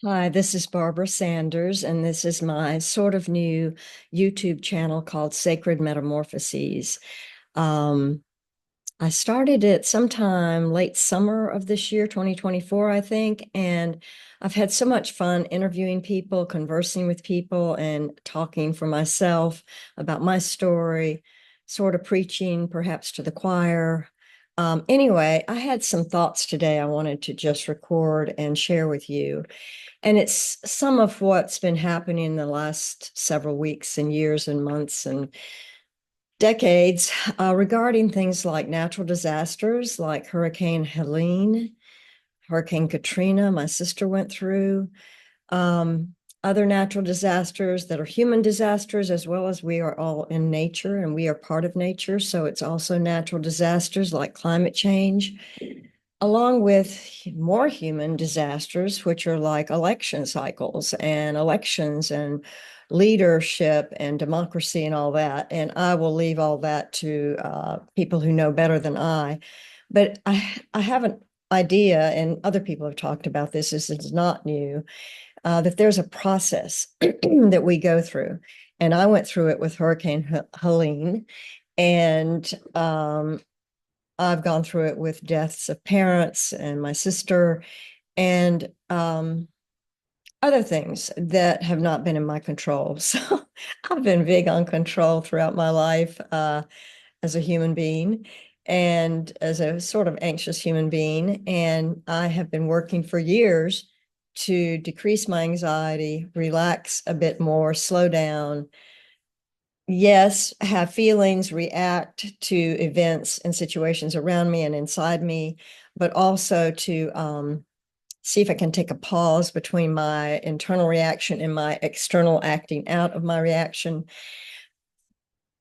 Hi, this is Barbara Sanders, and this is my sort of new YouTube channel called Sacred Metamorphoses. Um, I started it sometime late summer of this year, 2024, I think, and I've had so much fun interviewing people, conversing with people, and talking for myself about my story, sort of preaching perhaps to the choir. Anyway, I had some thoughts today I wanted to just record and share with you. And it's some of what's been happening in the last several weeks and years and months and decades regarding things like natural disasters like Hurricane Helene, Hurricane Katrina, my sister went through, um, other natural disasters that are human disasters, as well as we are all in nature and we are part of nature. So it's also natural disasters like climate change along with more human disasters, which are like election cycles and elections and leadership and democracy and all that. And I will leave all that to people who know better than I. But I have an idea, and other people have talked about this. This is not new. That there's a process that we go through, and I went through it with Hurricane Helene, and I've gone through it with deaths of parents and my sister and other things that have not been in my control. So I've been big on control throughout my life as a human being and as a sort of anxious human being. And I have been working for years to decrease my anxiety, relax a bit more, slow down, yes, have feelings, react to events and situations around me and inside me, but also to see if I can take a pause between my internal reaction and my external acting out of my reaction.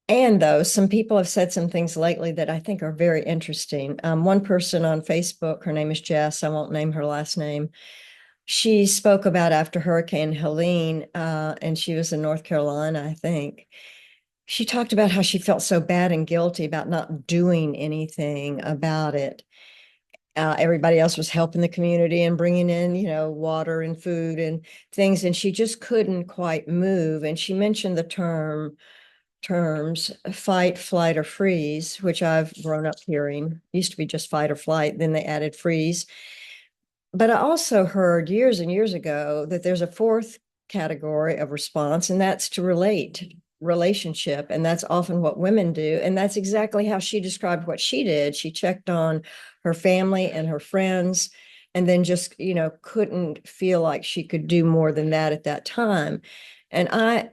And though some people have said some things lately that I think are very interesting. One person on Facebook, her name is Jess, I won't name her last name. She spoke about after Hurricane Helene, and she was in North Carolina, I think. She talked about how she felt so bad and guilty about not doing anything about it. Everybody else was helping the community and bringing in, water and food and things, and she just couldn't quite move. And she mentioned the terms fight, flight, or freeze, which I've grown up hearing. Used to be just fight or flight, then they added freeze. But I also heard years and years ago that there's a fourth category of response, and that's to relationship. And that's often what women do. And that's exactly how she described what she did. She checked on her family and her friends, and then just, couldn't feel like she could do more than that at that time. And I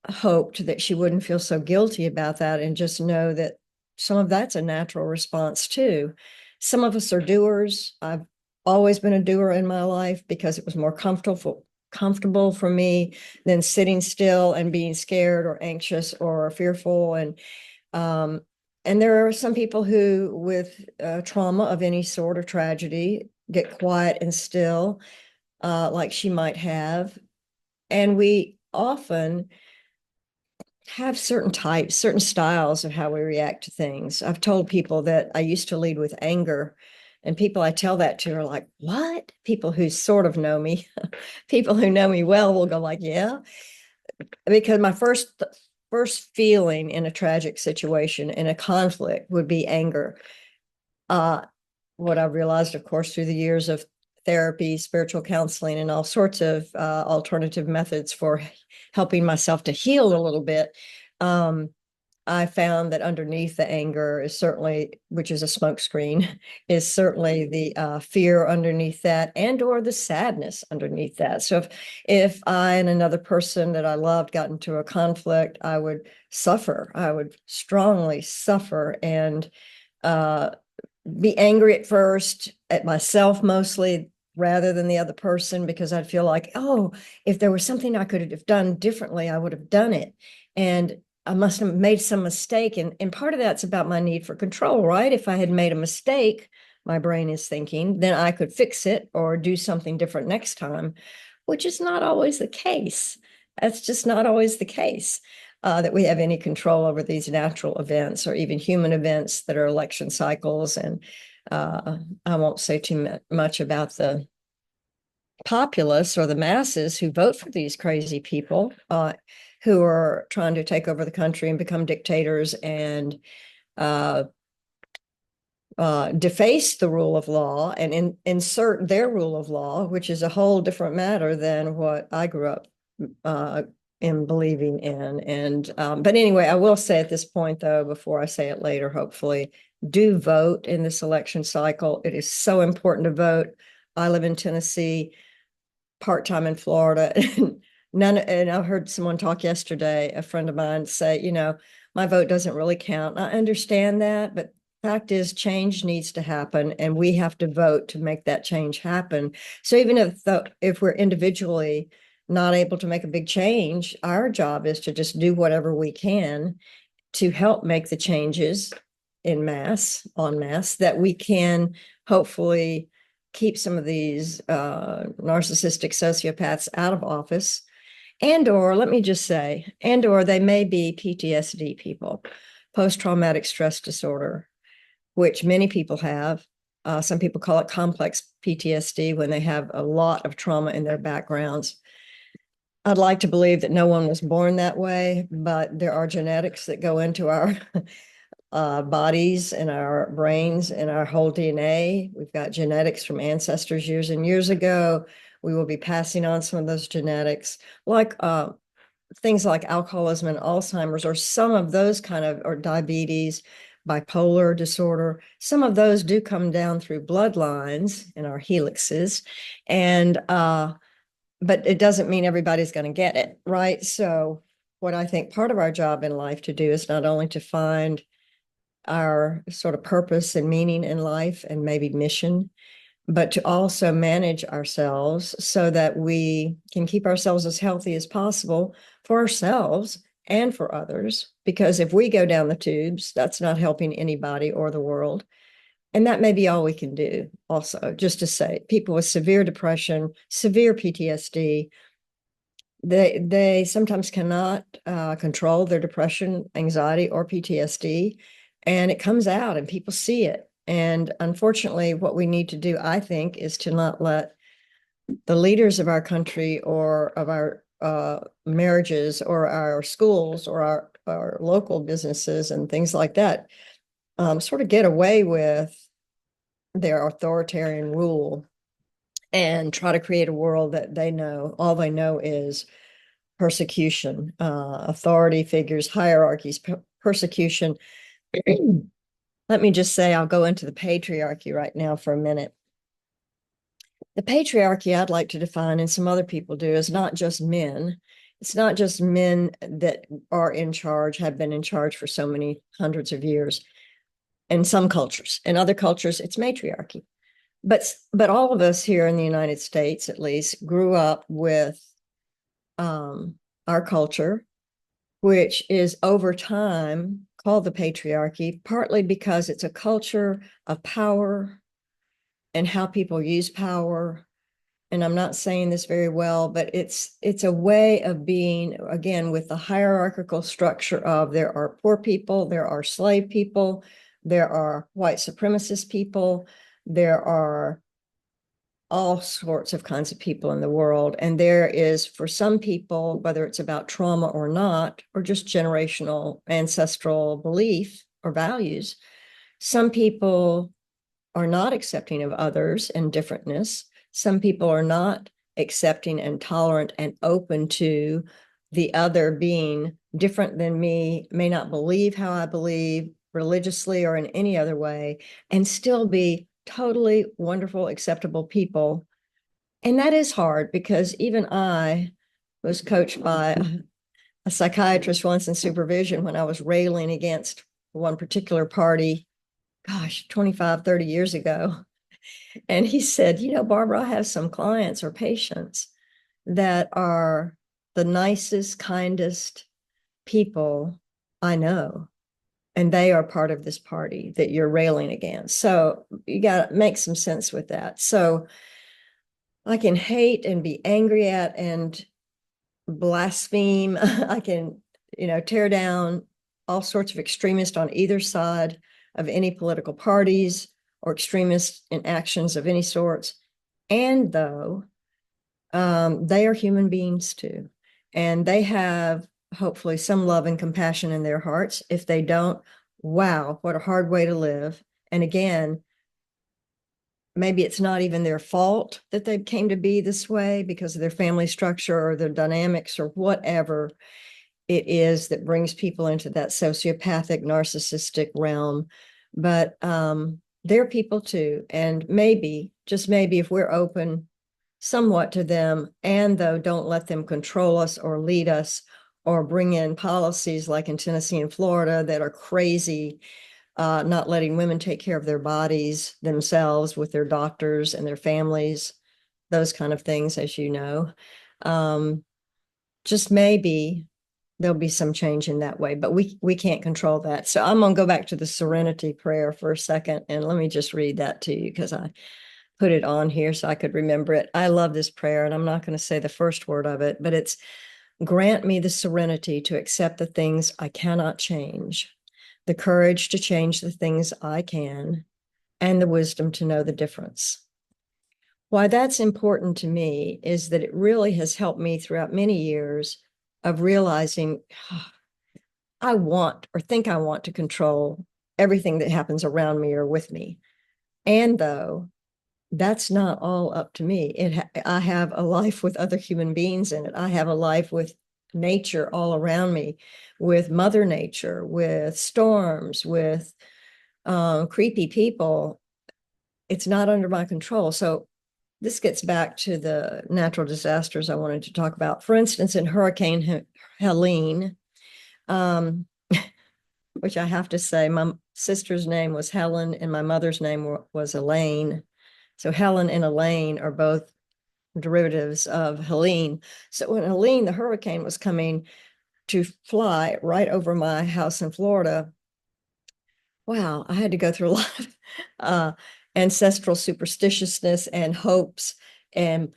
hoped that she wouldn't feel so guilty about that and just know that some of that's a natural response too. Some of us are doers. I've always been a doer in my life because it was more comfortable for me than sitting still and being scared or anxious or fearful. Um, and there are some people who, with trauma of any sort or tragedy, get quiet and still, like she might have. And we often have certain types, certain styles of how we react to things. I've told people that I used to lead with anger, and people I tell that to are like, "What?" People who sort of know me, people who know me well will go like, "Yeah," because my first feeling in a tragic situation, in a conflict, would be anger. Uh, what I've realized, of course, through the years of therapy, spiritual counseling, and all sorts of alternative methods for helping myself to heal a little bit, um, I found that underneath the anger is certainly, which is a smokescreen, is certainly the fear underneath that, and or the sadness underneath that. So if I and another person that I loved got into a conflict, I would suffer. I would strongly suffer and uh, be angry at first at myself mostly rather than the other person, because I'd feel like, oh, if there was something I could have done differently, I would have done it. And I must have made some mistake. And part of that's about my need for control, right? If I had made a mistake, my brain is thinking, then I could fix it or do something different next time, which is not always the case. That's just not always the case. That we have any control over these natural events or even human events that are election cycles. And I won't say too much about the populace or the masses who vote for these crazy people who are trying to take over the country and become dictators and uh, deface the rule of law and insert their rule of law, which is a whole different matter than what I grew up in believing in. And but anyway, I will say at this point, though, before I say it later, hopefully, do vote in this election cycle. It is so important to vote. I live in Tennessee, part-time in Florida. And I heard someone talk yesterday, a friend of mine say, my vote doesn't really count. I understand that, but fact is change needs to happen and we have to vote to make that change happen. So even if we're individually not able to make a big change, our job is to just do whatever we can to help make the changes en masse that we can hopefully keep some of these narcissistic sociopaths out of office. And or let me just say, and or they may be PTSD people, post-traumatic stress disorder, which many people have. Some people call it complex PTSD when they have a lot of trauma in their backgrounds. I'd like to believe that no one was born that way, but there are genetics that go into our bodies and our brains and our whole DNA. We've got genetics from ancestors years and years ago. We will be passing on some of those genetics, like things like alcoholism and Alzheimer's, or some of those or diabetes, bipolar disorder. Some of those do come down through bloodlines in our helixes. And, but it doesn't mean everybody's going to get it, right? So what I think part of our job in life to do is not only to find our sort of purpose and meaning in life and maybe mission, but to also manage ourselves so that we can keep ourselves as healthy as possible for ourselves and for others. Because if we go down the tubes, that's not helping anybody or the world. And that may be all we can do also, just to say, people with severe depression, severe PTSD, they sometimes cannot control their depression, anxiety, or PTSD, and it comes out and people see it. And unfortunately, what we need to do, I think, is to not let the leaders of our country or of our marriages or our schools or our local businesses and things like that sort of get away with their authoritarian rule and try to create a world that all they know is persecution, authority figures, hierarchies, persecution. Let me just say, I'll go into the patriarchy right now for a minute. The patriarchy I'd like to define, and some other people do, is not just men. It's not just men that are in charge, have been in charge for so many hundreds of years. In some cultures, in other cultures, it's matriarchy. But all of us here in the United States, at least, grew up with our culture, which is over time called the patriarchy, partly because it's a culture of power and how people use power. And I'm not saying this very well, but it's a way of being, again, with the hierarchical structure of there are poor people, there are slave people, there are white supremacist people, there are all sorts of kinds of people in the world. And there is, for some people, whether it's about trauma or not, or just generational ancestral belief or values, some people are not accepting of others and differentness. Some people are not accepting and tolerant and open to the other being different than me, may not believe how I believe religiously or in any other way, and still be totally wonderful, acceptable people. And that is hard because even I was coached by a psychiatrist once in supervision when I was railing against one particular party, 25, 30 years ago. And he said, Barbara, I have some clients or patients that are the nicest, kindest people I know. And they are part of this party that you're railing against. So you got to make some sense with that. So I can hate and be angry at and blaspheme. I can, tear down all sorts of extremists on either side of any political parties or extremists in actions of any sorts. And though They are human beings too. And they have hopefully some love and compassion in their hearts. If they don't, wow, what a hard way to live. And again, maybe it's not even their fault that they came to be this way because of their family structure or their dynamics or whatever it is that brings people into that sociopathic, narcissistic realm. But they're people too. And maybe, just maybe, if we're open somewhat to them, and though don't let them control us or lead us or bring in policies like in Tennessee and Florida that are crazy, not letting women take care of their bodies themselves with their doctors and their families, those kind of things, as you know. Just maybe there'll be some change in that way, but we can't control that. So I'm going to go back to the serenity prayer for a second, and let me just read that to you because I put it on here so I could remember it. I love this prayer, and I'm not going to say the first word of it, but it's grant me the serenity to accept the things I cannot change, the courage to change the things I can, and the wisdom to know the difference. Why that's important to me is that it really has helped me throughout many years of realizing I want or think I want to control everything that happens around me or with me. And though that's not all up to me, I have a life with other human beings in it. I have a life with nature all around me, with Mother Nature, with storms, with creepy people. It's not under my control. So this gets back to the natural disasters I wanted to talk about. For instance, in Hurricane Helene, which I have to say, my sister's name was Helen and my mother's name was Elaine. So Helen and Elaine are both derivatives of Helene. So when Helene, the hurricane, was coming to fly right over my house in Florida, wow, I had to go through a lot of ancestral superstitiousness and hopes and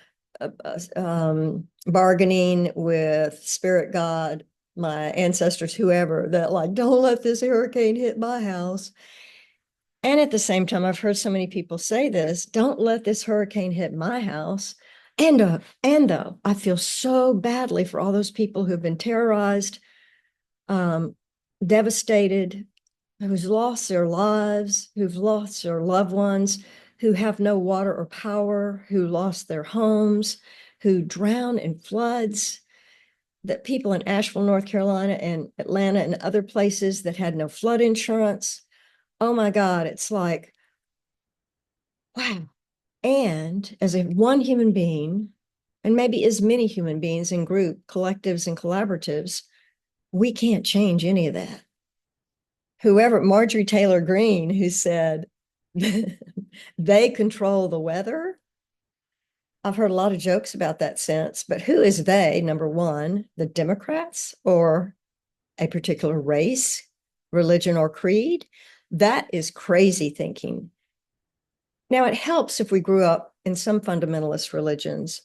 bargaining with spirit God, my ancestors, whoever, that like, don't let this hurricane hit my house. And at the same time, I've heard so many people say this, don't let this hurricane hit my house. And though I feel so badly for all those people who've been terrorized, devastated, who've lost their lives, who've lost their loved ones, who have no water or power, who lost their homes, who drown in floods, that people in Asheville, North Carolina and Atlanta and other places that had no flood insurance. Oh my God, it's like, wow. And as a one human being, and maybe as many human beings in group, collectives and collaboratives, we can't change any of that. Whoever, Marjorie Taylor Greene, who said they control the weather. I've heard a lot of jokes about that since, but who is they? Number one, the Democrats or a particular race, religion, or creed? That is crazy thinking. Now, it helps if we grew up in some fundamentalist religions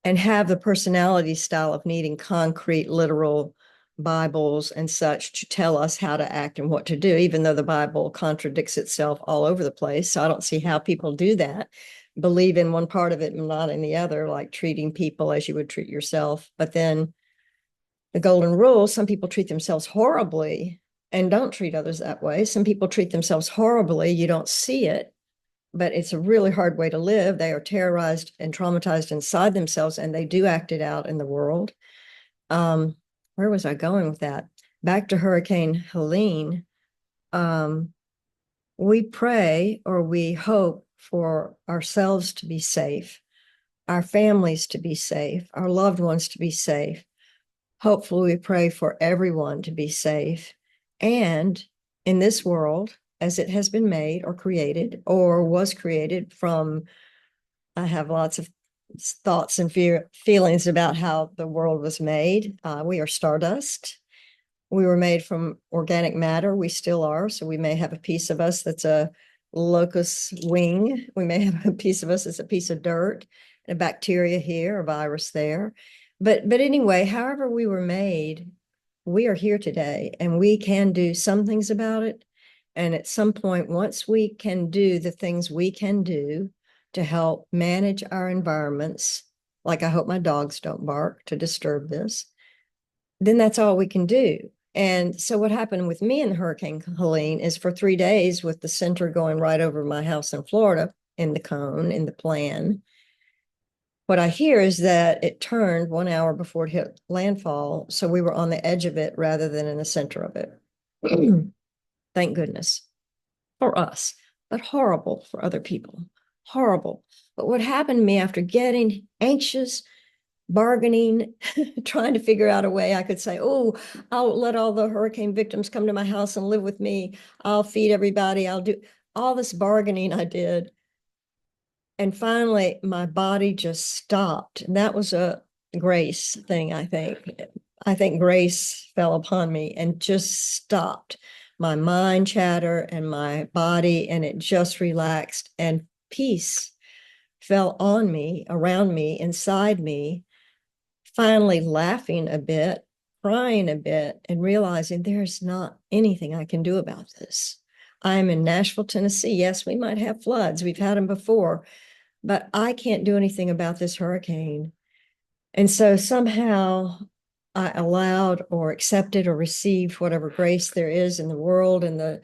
and have the personality style of needing concrete, literal Bibles and such to tell us how to act and what to do, even though the Bible contradicts itself all over the place. So I don't see how people do that. Believe in one part of it and not in the other, like treating people as you would treat yourself. But then the golden rule, some people treat themselves horribly and don't treat others that way. Some people treat themselves horribly. You don't see it, but it's a really hard way to live. They are terrorized and traumatized inside themselves, and they do act it out in the world. Where was I going with that? Back to Hurricane Helene. We pray or we hope for ourselves to be safe, our families to be safe, our loved ones to be safe. Hopefully, we pray for everyone to be safe. And in this world, as it has been made or created or was created from, I have lots of thoughts and feelings about how the world was made. We are stardust. We were made from organic matter. We still are. So we may have a piece of us that's a locust wing. We may have a piece of us that's a piece of dirt, a bacteria here, a virus there. But anyway, however we were made, we are here today and we can do some things about it. And at some point, once we can do the things we can do to help manage our environments like I hope my dogs don't bark to disturb this, then that's all we can do. And so what happened with me in Hurricane Helene is for 3 days with the center going right over my house in Florida in the cone, in the plan, what I hear is that it turned 1 hour before it hit landfall. So we were on the edge of it rather than in the center of it. Thank goodness for us, but horrible for other people. Horrible. But what happened to me after getting anxious, bargaining, trying to figure out a way I could say, oh, I'll let all the hurricane victims come to my house and live with me. I'll feed everybody. I'll do all this bargaining I did. And finally, my body just stopped. And that was a grace thing, I think. I think grace fell upon me and just stopped my mind chatter and my body, and it just relaxed, and peace fell on me, around me, inside me, finally laughing a bit, crying a bit, and realizing there's not anything I can do about this. I'm in Nashville, Tennessee. Yes, we might have floods. We've had them before, but I can't do anything about this hurricane. And so somehow I allowed or accepted or received whatever grace there is in the world and the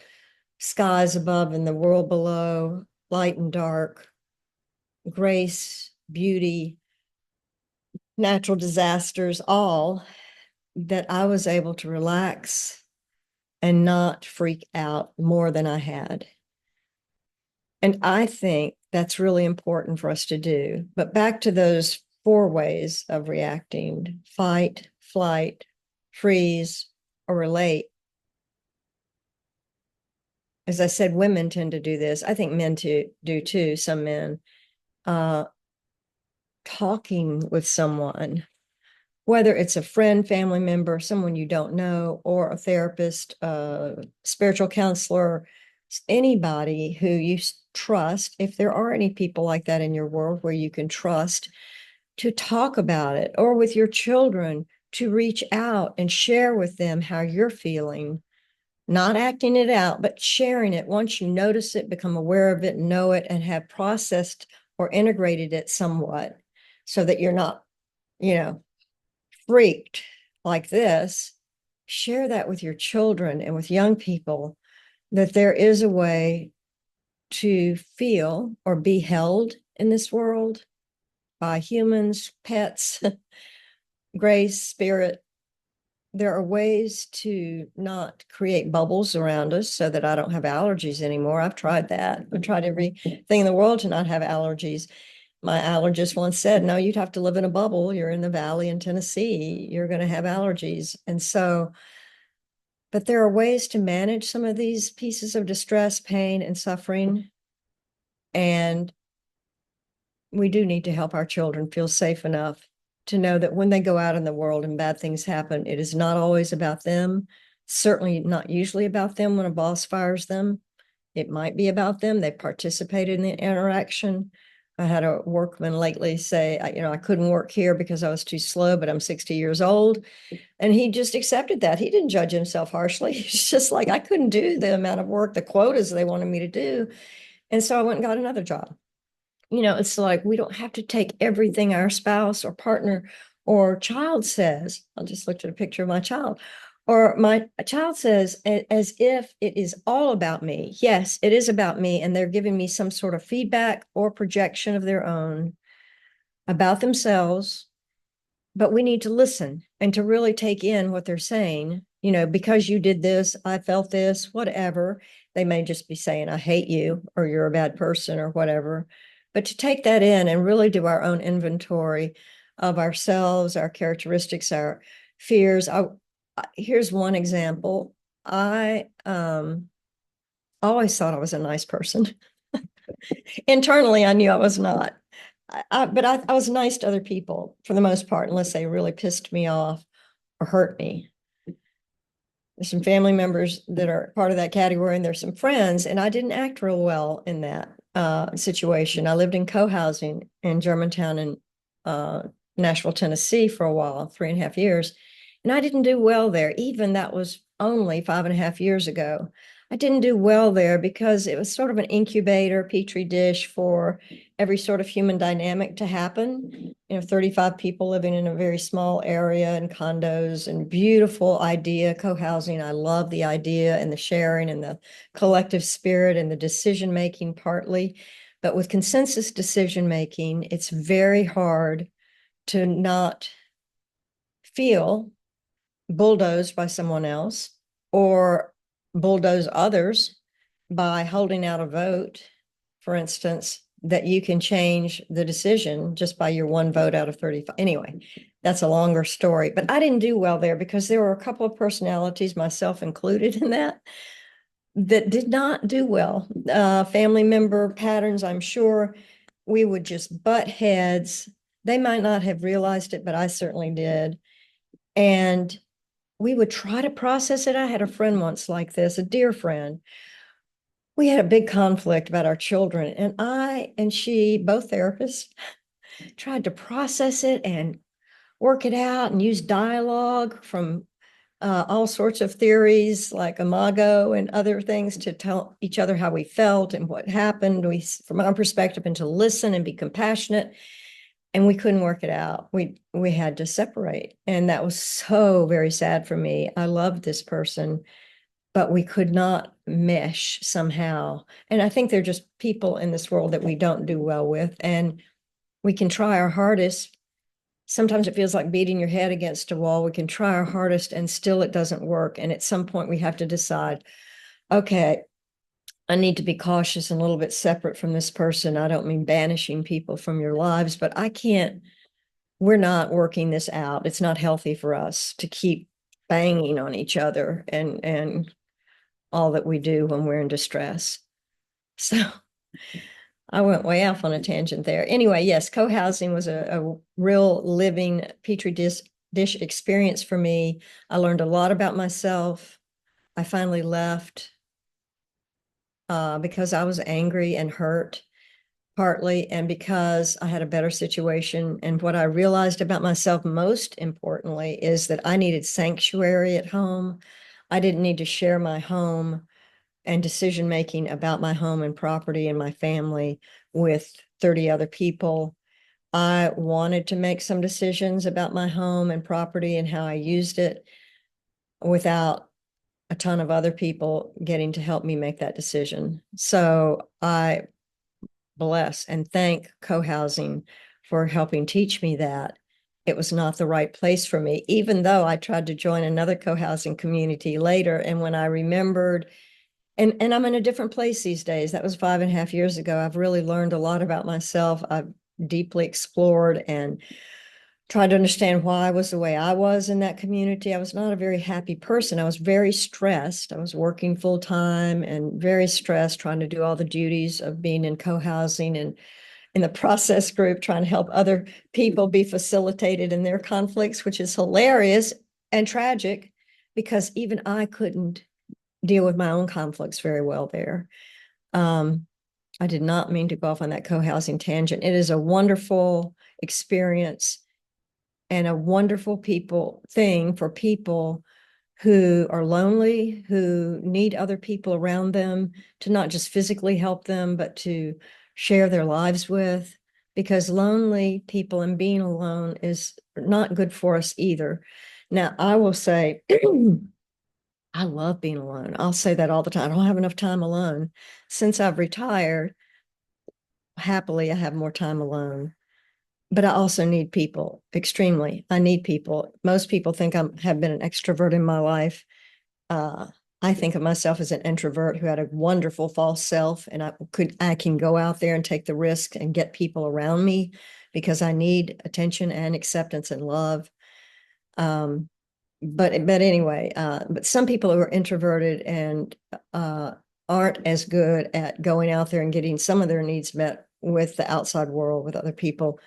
skies above and the world below, light and dark, grace, beauty, natural disasters, all that I was able to relax and not freak out more than I had. And I think that's really important for us to do. But back to those 4 ways of reacting: fight, flight, freeze, or relate. As I said, women tend to do this. I think men do too, some men. Talking with someone, whether it's a friend, family member, someone you don't know, or a therapist, a spiritual counselor, anybody who you trust, if there are any people like that in your world where you can trust, to talk about it, or with your children, to reach out and share with them how you're feeling, not acting it out, but sharing it. Once you notice it, become aware of it, know it, and have processed or integrated it somewhat so that you're not, freaked like this, share that with your children and with young people, that there is a way to feel or be held in this world by humans, pets, grace, spirit. There are ways to not create bubbles around us so that I don't have allergies anymore. I've tried that. I've tried everything in the world to not have allergies. My allergist once said, no, you'd have to live in a bubble. You're in the valley in Tennessee. You're going to have allergies. And so, but there are ways to manage some of these pieces of distress, pain, and suffering. And we do need to help our children feel safe enough to know that when they go out in the world and bad things happen, it is not always about them. Certainly not usually about them when a boss fires them. It might be about them. They participated in the interaction. I had a workman lately say, I couldn't work here because I was too slow, but I'm 60 years old. And he just accepted that. He didn't judge himself harshly. He's just like, I couldn't do the amount of work, the quotas they wanted me to do. And so I went and got another job. It's like we don't have to take everything our spouse or partner or child says. I just looked at a picture of my child. Or my child says, as if it is all about me. Yes, it is about me. And they're giving me some sort of feedback or projection of their own about themselves. But we need to listen and to really take in what they're saying. Because you did this, I felt this, whatever. They may just be saying, I hate you, or you're a bad person, or whatever. But to take that in and really do our own inventory of ourselves, our characteristics, our fears. Here's one example. I always thought I was a nice person. Internally, I knew I was not. But I was nice to other people for the most part, unless they really pissed me off or hurt me. There's some family members that are part of that category, and there's some friends, and I didn't act real well in that situation. I lived in co-housing in Germantown and Nashville, Tennessee for a while, 3.5 years. And I didn't do well there. Even that was only 5.5 years ago. I didn't do well there because it was sort of an incubator, petri dish for every sort of human dynamic to happen. 35 people living in a very small area in condos, and beautiful idea, co-housing. I love the idea and the sharing and the collective spirit and the decision making partly. But with consensus decision making, it's very hard to not feel bulldozed by someone else or bulldoze others by holding out a vote, for instance, that you can change the decision just by your one vote out of 35. Anyway, that's a longer story, but I didn't do well there because there were a couple of personalities, myself included, in that did not do well. Family member patterns, I'm sure. We would just butt heads. They might not have realized it, but I certainly did. And we would try to process it. I had a friend once like this, a dear friend. We had a big conflict about our children, and I and she, both therapists, tried to process it and work it out and use dialogue from all sorts of theories like Imago and other things to tell each other how we felt and what happened. From our perspective, and to listen and be compassionate. And we couldn't work it out. We had to separate. And that was so very sad for me. I loved this person, but we could not mesh somehow. And I think they're just people in this world that we don't do well with. And we can try our hardest. Sometimes it feels like beating your head against a wall. We can try our hardest and still it doesn't work. And at some point we have to decide, okay, I need to be cautious and a little bit separate from this person. I don't mean banishing people from your lives, but we're not working this out. It's not healthy for us to keep banging on each other and all that we do when we're in distress. So I went way off on a tangent there. Anyway, yes, co-housing was a real living petri dish experience for me. I learned a lot about myself. I finally left because I was angry and hurt, partly, and because I had a better situation. And what I realized about myself, most importantly, is that I needed sanctuary at home. I didn't need to share my home and decision making about my home and property and my family with 30 other people. I wanted to make some decisions about my home and property and how I used it without a ton of other people getting to help me make that decision. So I bless and thank co-housing for helping teach me that it was not the right place for me, even though I tried to join another co-housing community later. And when I remembered, and I'm in a different place these days. That was 5.5 years ago. I've really learned a lot about myself. I've deeply explored and tried to understand why I was the way I was in that community. I was not a very happy person. I was very stressed. I was working full time and very stressed, trying to do all the duties of being in co-housing and in the process group, trying to help other people be facilitated in their conflicts, which is hilarious and tragic because even I couldn't deal with my own conflicts very well there. I did not mean to go off on that co-housing tangent. It is a wonderful experience and a wonderful thing for people who are lonely, who need other people around them to not just physically help them, but to share their lives with, because lonely people and being alone is not good for us either. Now, I will say, I love being alone. I'll say that all the time. I don't have enough time alone. Since I've retired, happily, I have more time alone. But I also need people extremely. I need people. Most people think I have been an extrovert in my life. I think of myself as an introvert who had a wonderful false self, and I can go out there and take the risk and get people around me because I need attention and acceptance and love. But anyway, but some people who are introverted and aren't as good at going out there and getting some of their needs met with the outside world, with other people,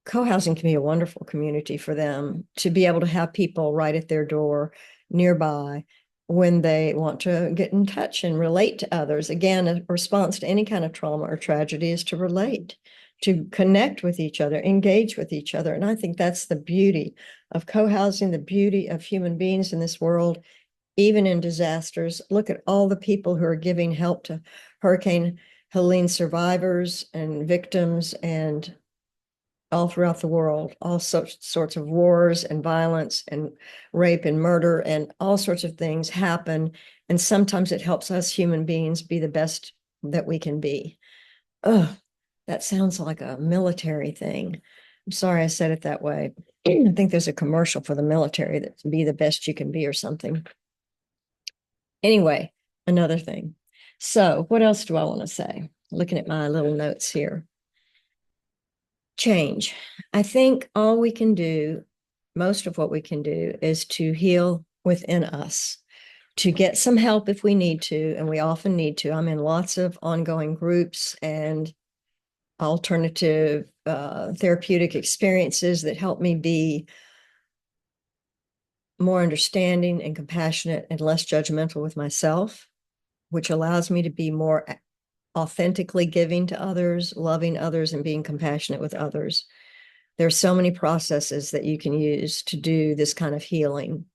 co-housing can be a wonderful community for them to be able to have people right at their door nearby when they want to get in touch and relate to others. Again, a response to any kind of trauma or tragedy is to relate, to connect with each other, engage with each other. And I think that's the beauty of co-housing, the beauty of human beings in this world, even in disasters. Look at all the people who are giving help to Hurricane Helene survivors and victims, and all throughout the world, all sorts of wars and violence and rape and murder and all sorts of things happen. And sometimes it helps us human beings be the best that we can be. Oh, that sounds like a military thing. I'm sorry I said it that way. I think there's a commercial for the military that be the best you can be or something. Anyway, another thing. So what else do I want to say? Looking at my little notes here. Change. I think all we can do, most of what we can do, is to heal within us, to get some help if we need to, and we often need to. I'm in lots of ongoing groups and alternative therapeutic experiences that help me be more understanding and compassionate and less judgmental with myself, which allows me to be more authentically giving to others, loving others, and being compassionate with others. There's so many processes that you can use to do this kind of healing.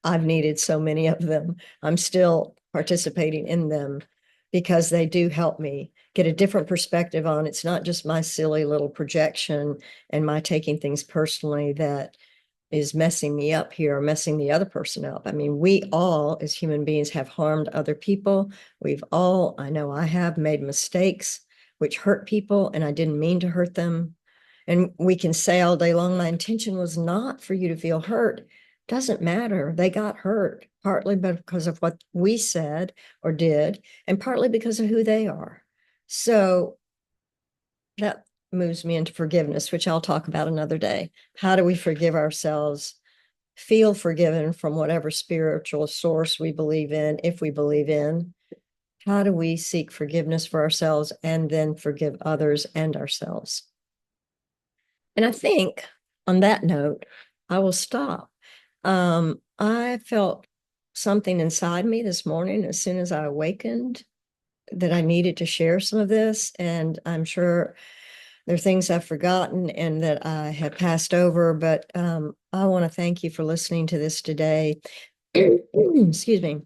I've needed so many of them. I'm still participating in them because they do help me get a different perspective on it's not just my silly little projection and my taking things personally that is messing me up here or messing the other person up. I mean, we all as human beings have harmed other people. We've all, I know I have, made mistakes which hurt people, and I didn't mean to hurt them. And we can say all day long, my intention was not for you to feel hurt. Doesn't matter. They got hurt, partly because of what we said or did, and partly because of who they are. So that moves me into forgiveness, which I'll talk about another day. How do we forgive ourselves, feel forgiven from whatever spiritual source we believe in, if we believe in? How do we seek forgiveness for ourselves and then forgive others and ourselves? And I think on that note, I will stop. I felt something inside me this morning as soon as I awakened that I needed to share some of this. And I'm sure there are things I've forgotten and that I have passed over, but I want to thank you for listening to this today. Excuse me.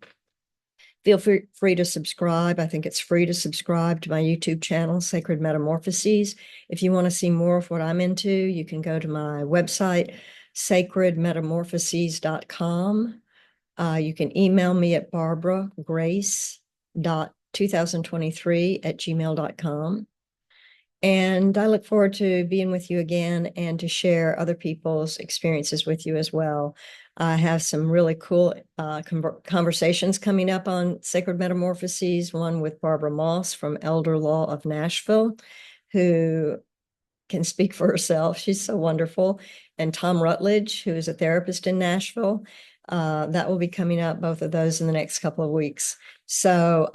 Feel free to subscribe. I think it's free to subscribe to my YouTube channel, Sacred Metamorphoses. If you want to see more of what I'm into, you can go to my website, sacredmetamorphoses.com. You can email me at barbaragrace.2023@gmail.com. And I look forward to being with you again and to share other people's experiences with you as well. I have some really cool conversations coming up on Sacred Metamorphoses, one with Barbara Moss from Elder Law of Nashville, who can speak for herself. She's so wonderful. And Tom Rutledge, who is a therapist in Nashville. That will be coming up, both of those in the next couple of weeks. So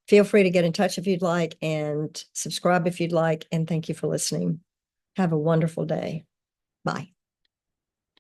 feel free to get in touch if you'd like and subscribe if you'd like. And thank you for listening. Have a wonderful day. Bye.